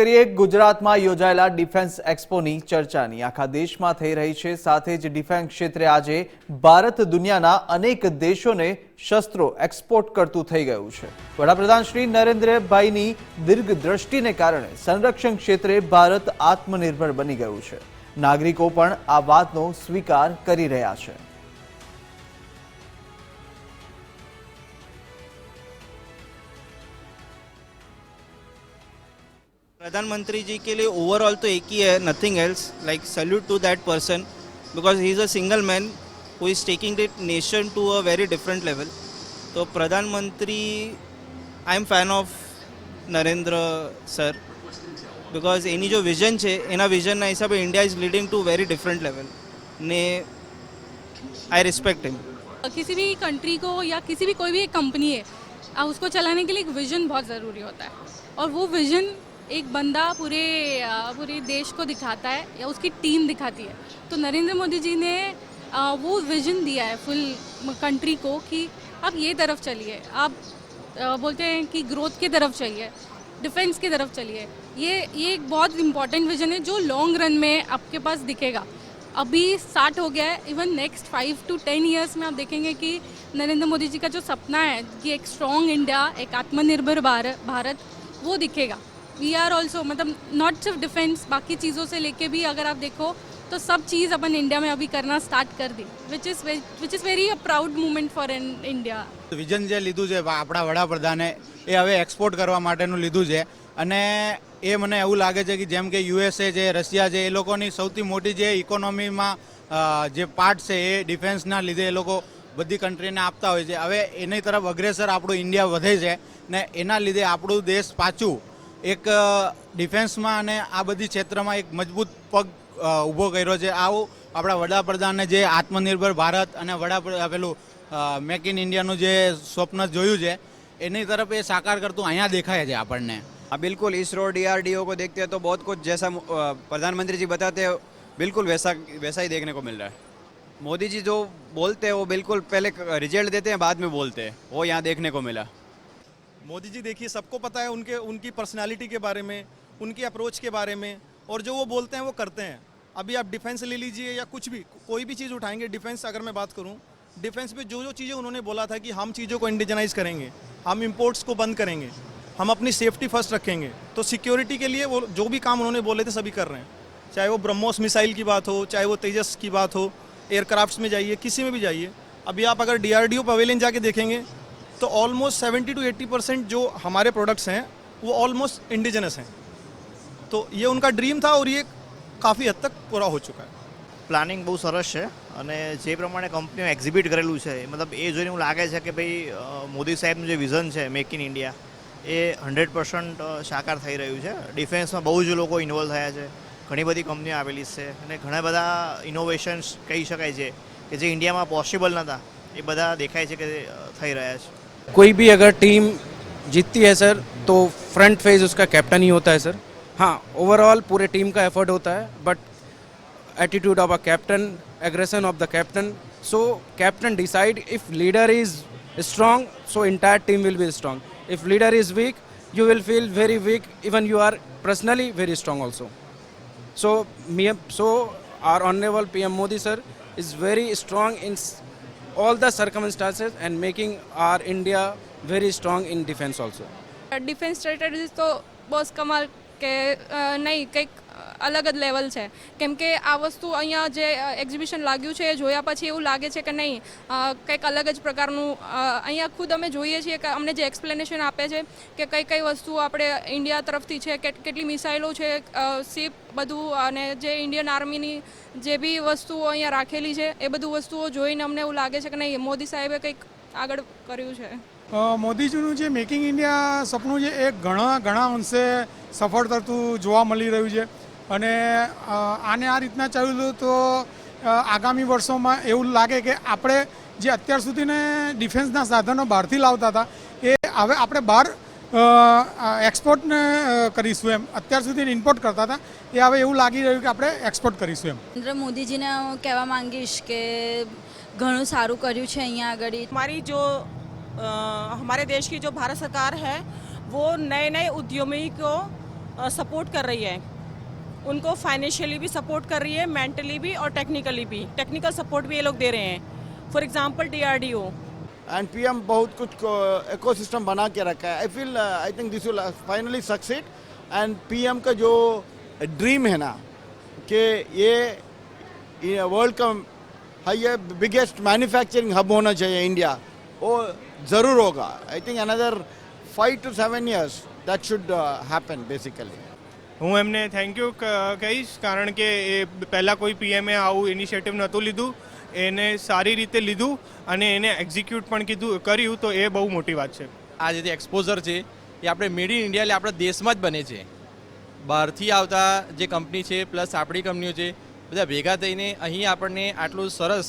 કરીએ ગુજરાતમાં યોજાયેલા ડિફેન્સ એક્સપોની ચર્ચાની। આખા દેશમાં થઈ રહી છે, સાથે જ ડિફેન્સ ક્ષેત્રે આજે ભારત દુનિયાના અનેક દેશોને શસ્ત્રો એક્સપોર્ટ કરતું થઈ ગયું છે। વડાપ્રધાન શ્રી નરેન્દ્રભાઈની દીર્ઘદ્રષ્ટિને કારણે સંરક્ષણ ક્ષેત્રે ભારત આત્મનિર્ભર બની ગયું છે। નાગરિકો પણ આ વાતનો સ્વીકાર કરી રહ્યા છે। प्रधानमंत्री जी के लिए ओवरऑल तो एक ही है, nothing else, like salute to that person because he is a single man who is taking the nation to a very different level. तो प्रधानमंत्री I am fan of Narendra sir because एनी जो विजन है एना विजन हिसाब से India is leading to very different level ने I respect him. किसी भी कंट्री को या किसी भी कोई भी एक कंपनी है, उसको चलाने के लिए एक विजन बहुत ज़रूरी होता है, और वो विजन एक बंदा पूरे देश को दिखाता है या उसकी टीम दिखाती है। तो नरेंद्र मोदी जी ने वो विजन दिया है फुल कंट्री को कि आप ये तरफ चलिए, आप बोलते हैं कि ग्रोथ की तरफ चलिए, डिफेंस की तरफ चलिए। ये एक बहुत इम्पॉर्टेंट विजन है जो लॉन्ग रन में आपके पास दिखेगा। अभी स्टार्ट हो गया है, इवन नेक्स्ट 5 to 10 ईयर्स में आप देखेंगे कि नरेंद्र मोदी जी का जो सपना है कि एक स्ट्रॉन्ग इंडिया, एक आत्मनिर्भर भारत वो दिखेगा। वी आर ऑल्सो, मतलब नॉट सिर्फ डिफेंस, बाकी चीज़ों से लेके भी अगर आप देखो तो सब चीज़ अपन इंडिया में अभी करना स्टार्ट कर दी, which is very a proud moment for India. Vision જે લીધું છે આપણા વડાપ્રધાને એ હવે એક્સપોર્ટ કરવા માટેનું લીધું છે, અને એ મને એવું લાગે છે કે જેમ કે યુએસએ છે, રશિયા છે, એ લોકોની સૌથી મોટી જે ઇકોનોમીમાં જે પાર્ટ છે એ ડિફેન્સના લીધે એ લોકો બધી કન્ટ્રીને આપતા હોય છે। હવે એની તરફ અગ્રેસર આપણું ઇન્ડિયા વધે છે ને એના લીધે આપણું દેશ પાછું એક ડિફેન્સમાં અને આ બધી ક્ષેત્રમાં એક મજબૂત પગ ઊભો કર્યો છે। આવું આપણા વડાપ્રધાને જે આત્મનિર્ભર ભારત અને પેલું મેક ઇન ઇન્ડિયાનું જે સ્વપ્ન જોયું છે એની તરફ એ સાકાર કરતું અહીંયા દેખાય છે આપણને। हाँ बिल्कुल, इसरो डीआरडीओ को देखते हैं तो बहुत कुछ जैसा प्रधानमंत्री जी बताते हैं बिल्कुल वैसा ही देखने को मिल रहा है। मोदी जी जो बोलते हैं वो बिल्कुल पहले रिजल्ट देते हैं, बाद में बोलते हैं, वो यहाँ देखने को मिला। मोदी जी देखिए, सबको पता है उनकी पर्सनालिटी के बारे में, उनकी अप्रोच के बारे में, और जो वो बोलते हैं वो करते हैं। अभी आप डिफेंस ले लीजिए या कुछ भी, कोई भी चीज़ उठाएंगे, डिफेंस अगर मैं बात करूं, डिफेंस पे जो चीज़ें उन्होंने बोला था कि हम चीज़ों को इंडिजनाइज करेंगे, हम इंपोर्ट्स को बंद करेंगे, हम अपनी सेफ्टी फर्स्ट रखेंगे, तो सिक्योरिटी के लिए वो जो भी काम उन्होंने बोले थे सभी कर रहे हैं। चाहे वो ब्रह्मोस मिसाइल की बात हो, चाहे वो तेजस की बात हो, एयरक्राफ्ट्स में जाइए, किसी में भी जाइए। अभी आप अगर डीआरडीओ पवेलियन जाके देखेंगे तो ऑलमोस्ट 70 to 80% जो हमारे प्रोडक्ट्स हैं वो ऑलमोस्ट इंडिजिनस हैं। तो ये उनका ड्रीम था और ये काफ़ी हद तक पूरा हो चुका है। પ્લાનિંગ બહુ સરસ છે, અને જે પ્રમાણે કંપનીઓ એક્ઝિબિટ કરેલું છે મતલબ એ જોઈને એવું લાગે છે કે ભાઈ મોદી સાહેબનું જે વિઝન છે મેક ઇન ઇન્ડિયા એ 100% સાકાર થઈ રહ્યું છે। ડિફેન્સમાં બહુ જ લોકો ઇન્વોલ્વ થયા છે, ઘણી બધી કંપનીઓ આવેલી છે, અને ઘણા બધા ઇનોવેશન્સ કહી શકાય છે કે જે ઇન્ડિયામાં પોસિબલ નહોતા એ બધા દેખાય છે કે થઈ રહ્યા છે। कोई भी अगर टीम जीतती है सर तो फ्रंट फेज उसका कैप्टन ही होता है सर। हाँ, ओवरऑल पूरे टीम का एफर्ट होता है, but attitude of a captain, aggression of the captain, so captain decide if leader is strong so entire team will be strong, if leader is weak you will feel very weak, even you are personally very strong also. So our honorable PM Modi sir is very strong in all the circumstances and making our India very strong in defense also. Defence strategies तो बस कमाल के नहीं, કંઈક અલગ જ level છે, કેમ કે આ વસ્તુ અહીંયા જે એક્ઝિબિશન લાગ્યું છે એ જોયા પછી એવું લાગે છે કે નહીં, કંઈક અલગ જ પ્રકારનું અહીંયા ખુદ અમે જોઈએ છીએ કે અમને જે એક્સપ્લેનેશન આપે છે કે કઈ કઈ વસ્તુઓ આપણે ઇન્ડિયા તરફથી છે, કેટલી મિસાઇલો છે, શિપ બધું, અને જે ઇન્ડિયન આર્મીની જે બી વસ્તુઓ અહીંયા રાખેલી છે એ બધું વસ્તુઓ જોઈને અમને એવું લાગે છે કે નહીં, મોદી સાહેબે કંઈક આગળ કર્યું છે। મોદીજીનું જે મેકિંગ ઇન્ડિયા સપનું છે એ ઘણા અંશે સફળ થતું જોવા મળી રહ્યું છે, અને આને આ રીતના ચાલ્યું તો આગામી વર્ષોમાં એવું લાગે કે આપણે જે અત્યાર સુધીને ડિફેન્સના સાધનો બહારથી લાવતા હતા એ હવે આપણે બહાર એક્સપોર્ટને કરીશું એમ। અત્યાર સુધી ઇમ્પોર્ટ કરતા હતા એ હવે એવું લાગી રહ્યું કે આપણે એક્સપોર્ટ કરીશું એમ। નરેન્દ્ર મોદીજીને હું કહેવા માંગીશ કે ઘણું સારું કર્યું છે અહીંયા આગળ। हमारी जो हमारे देश की जो भारत सरकार है वो नए नए उद्यमी को सपोर्ट कर रही है, उनको फाइनेंशियली भी सपोर्ट कर रही है, मेंटली भी और टेक्निकली भी। टेक्निकल सपोर्ट भी ये लोग दे रहे हैं। For example DRDO and PM बहुत कुछ इकोसिस्टम बना के रखा है। I think this will finally succeed. And PM का जो ड्रीम है ना कि ये वर्ल्ड का बिगेस्ट मैन्युफैक्चरिंग हब होना चाहिए इंडिया, वो ज़रूर होगा। I think another 5 to 7 years that should happen basically. હું એમને થેન્ક યુ કહીશ, કારણ કે એ પહેલાં કોઈ પીએમએ આવું ઇનિશિયેટિવ નહોતું લીધું, એને સારી રીતે લીધું અને એને એક્ઝિક્યુટ પણ કર્યું, તો એ બહુ મોટી વાત છે. આ જે એક્સપોઝર છે એ આપણે મેડ ઇન ઇન્ડિયા એટલે આપણા દેશમાં જ બને છે. બહારથી આવતા જે કંપની છે પ્લસ આપણી કંપનીઓ છે, બધા ભેગા થઈને અહીં આપણને આટલું સરસ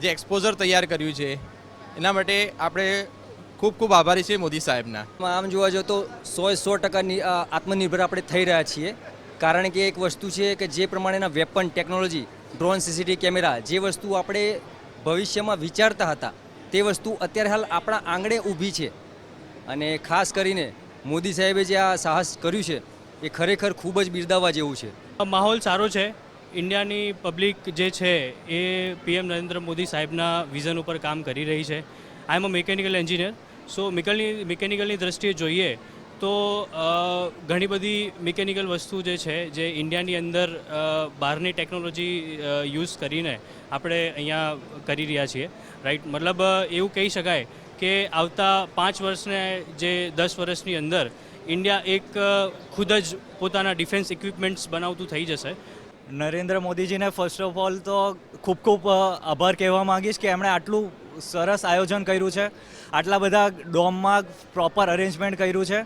જે એક્સપોઝર તૈયાર કર્યું છે, એના માટે આપણે ખૂબ ખૂબ આભારી છે મોદી સાહેબના. આમ જોવા જાઓ તો 100% આત્મનિર્ભર આપણે થઈ રહ્યા છીએ, કારણ કે એક વસ્તુ છે કે જે પ્રમાણેના weapon technology, drone, CCTV camera, જે વસ્તુ આપણે ભવિષ્યમાં વિચારતા હતા તે વસ્તુ અત્યારે હાલ આપણા આંગણે ઊભી છે. અને ખાસ કરીને મોદી સાહેબે જે આ સાહસ કર્યું છે એ ખરેખર ખૂબ જ બિરદાવવા જેવું છે. માહોલ સારો છે. ઇન્ડિયાની પબ્લિક જે છે એ PM નરેન્દ્ર મોદી સાહેબના વિઝન ઉપર કામ કરી રહી છે. આઈ એમ અ મિકેનિકલ એન્જિનિયર, સો મિકેનિકલની દ્રષ્ટિએ જોઈએ તો ઘણી બધી મિકેનિકલ વસ્તુ જે છે જે ઇન્ડિયાની અંદર બહારની ટેકનોલોજી યુઝ કરીને આપણે અહીંયા કરી રહ્યા છીએ, રાઈટ. મતલબ એવું કહી શકાય કે આવતા 5 વર્ષને જે 10 વર્ષની અંદર ઇન્ડિયા એક ખુદ જ પોતાના ડિફેન્સ ઇક્વિપમેન્ટ્સ બનાવતું થઈ જશે. નરેન્દ્ર મોદીજીને ફર્સ્ટ ઓફ ઓલ તો ખૂબ ખૂબ આભાર કહેવા માંગીશ કે એમણે આટલું સરસ આયોજન કર્યું છે, આટલા બધા ડોમમાં પ્રોપર અરેન્જમેન્ટ કર્યું છે.